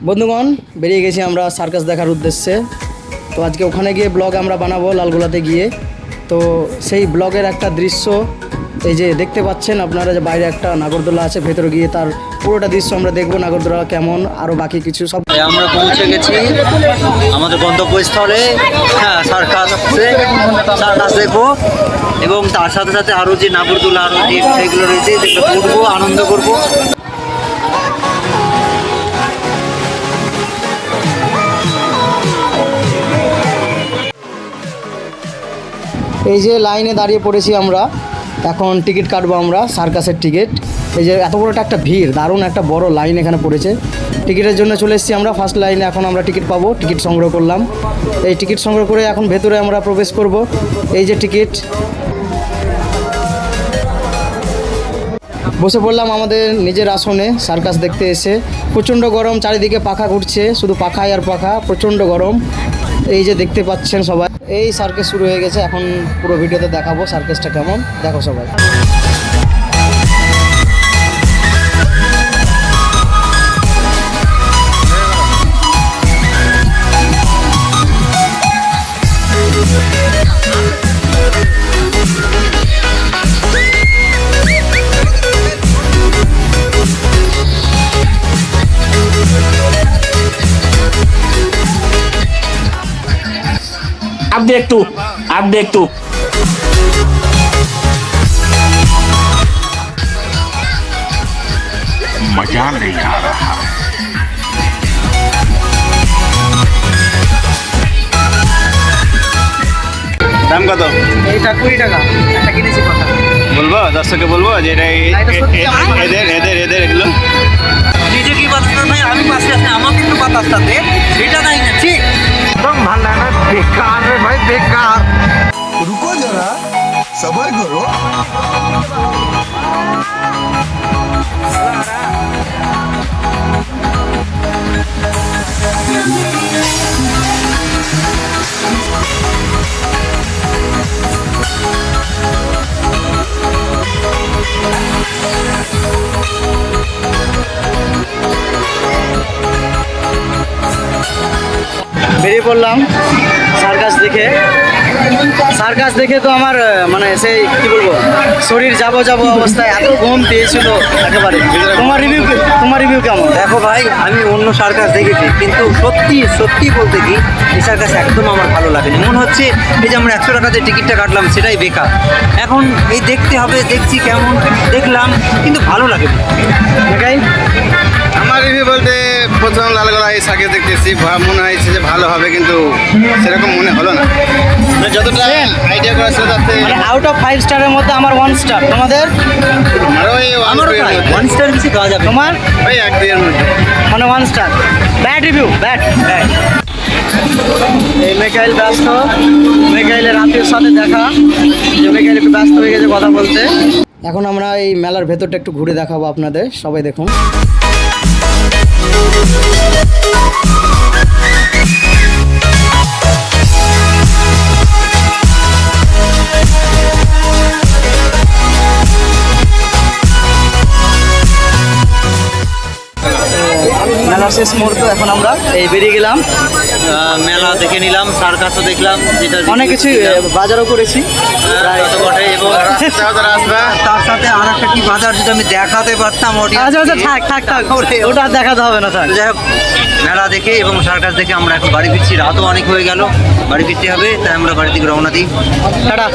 বন্ধুগণ বেরিয়ে গেছি আমরা সার্কাস দেখার উদ্দেশ্যে। তো আজকে ওখানে গিয়ে ব্লগ আমরা বানাবো লালগোলাতে গিয়ে। তো সেই ব্লগের একটা দৃশ্য এই যে দেখতে পাচ্ছেন আপনারা, যে বাইরে একটা নাগরদোলা আছে, ভেতরে গিয়ে তার পুরোটা দৃশ্য আমরা দেখবো, নাগরদোলা কেমন, আরও বাকি কিছু সব। আমরা পৌঁছে গেছি আমাদের গন্তব্যস্থলে। হ্যাঁ, সার্কাস দেখবো এবং তার সাথে সাথে আরও যে নাগরদোলা আরও যে সেইগুলো রয়েছে সেগুলো ঘুরবো, আনন্দ করবো। এই যে লাইনে দাঁড়িয়ে পড়েছি আমরা, এখন টিকিট কাটবো আমরা, সার্কাসের টিকিট। এই যে এত বড় একটা ভিড়, দারুণ একটা বড় লাইন এখানে পড়েছে। টিকিটের জন্য চলে এসেছি আমরা ফার্স্ট লাইনে, এখন আমরা টিকিট পাবো। টিকিট সংগ্রহ করলাম, এই টিকিট সংগ্রহ করে এখন ভেতরে আমরা প্রবেশ করব। এই যে টিকিট, বসে পড়লাম আমাদের নিজের আসনে সার্কাস দেখতে এসে। প্রচণ্ড গরম, চারিদিকে পাখা ঘুরছে, শুধু পাখাই আর পাখা, প্রচণ্ড গরম। এই যে দেখতে পাচ্ছেন সবাই, এই সার্কাস শুরু হয়ে গেছে। এখন পুরো ভিডিওতে দেখাবো সার্কাসটা কেমন, দেখো সবাই। आप देख तू मजा नहीं आ रहा। দাম কত? এইটা 20 টাকা একটা কিনেছি। কথা বলবো দর্শককে, বলবো যে এটা এদের এদের এদের এগুলো নিজে কি বাতাস ভাই, আমি পাশে আছি, আমাকে একটু বাতাসটা দে, এটা নাই না ঠিক। एकदम भला ना, बेकार है भाई, बेकार। रुको जरा, सबर करो। বেরিয়ে পড়লাম সার্কাস দেখে। সার্কাস দেখে তো আমার মানে সেই কি বলবো, শরীর যাবো অবস্থায়, এত ঘুম পেয়েছিল একেবারে। তোমার রিভিউ কেমন? দেখো ভাই, আমি অন্য সার্কাস দেখেছি, কিন্তু সত্যি বলতে কি এই সার্কাস একদম আমার ভালো লাগেনি। মনে হচ্ছে এই যে আমরা 100 টাকাতে টিকিটটা কাটলাম সেটাই বেকার। এখন এই দেখতে হবে, দেখছি কেমন, দেখলাম কিন্তু ভালো লাগে। দেখাই আমার রিভিউ বলতে, প্রথম লালগোলা এই সার্কাস দেখতেছি, মনে হয়েছে যে ভালো হবে, কিন্তু সেরকম মনে হলো না। মানে যতটা আইডিয়া করা ছিল তাতে মানে আউট অফ 5 স্টারের মধ্যে আমার 1 স্টার। তোমাদের? আমারও 1 স্টার বেশি দেওয়া যাবে। তোমার ওই 1-2 এর মধ্যে, মানে 1 স্টার। Bad review, bad. এই মেকাইল ব্যস্ত, মেকাইলের আত্মীয়র সাথে দেখা, যে মেকাইল একটু ব্যস্ত হয়ে গেছে কথা বলতে। এখন আমরা এই মেলার ভেতরটা একটু ঘুরে দেখাবো আপনাদের, সবাই দেখুন। মেলার শেষ মুহূর্ত, এখন আমরা এই বেরিয়ে গেলাম, মেলা দেখে নিলাম, সার্কাসও দেখলাম, যেটা অনেক কিছুই বাজারও করেছি তত বটে। এবং যারা আসবে তার সাথে আর একটা কি বাজার যদি আমি দেখাতে পারতাম আচ্ছা থাক ওটা আর দেখাতে হবে না, থাক। যাই হোক, মেলা দেখে এবং সার্কাস দেখে আমরা এখন বাড়ি ফিরছি। রাতও অনেক হয়ে গেল, বাড়ি ফিরতে হবে, তাই আমরা বাড়ি থেকে রওনা দিই। টাটা।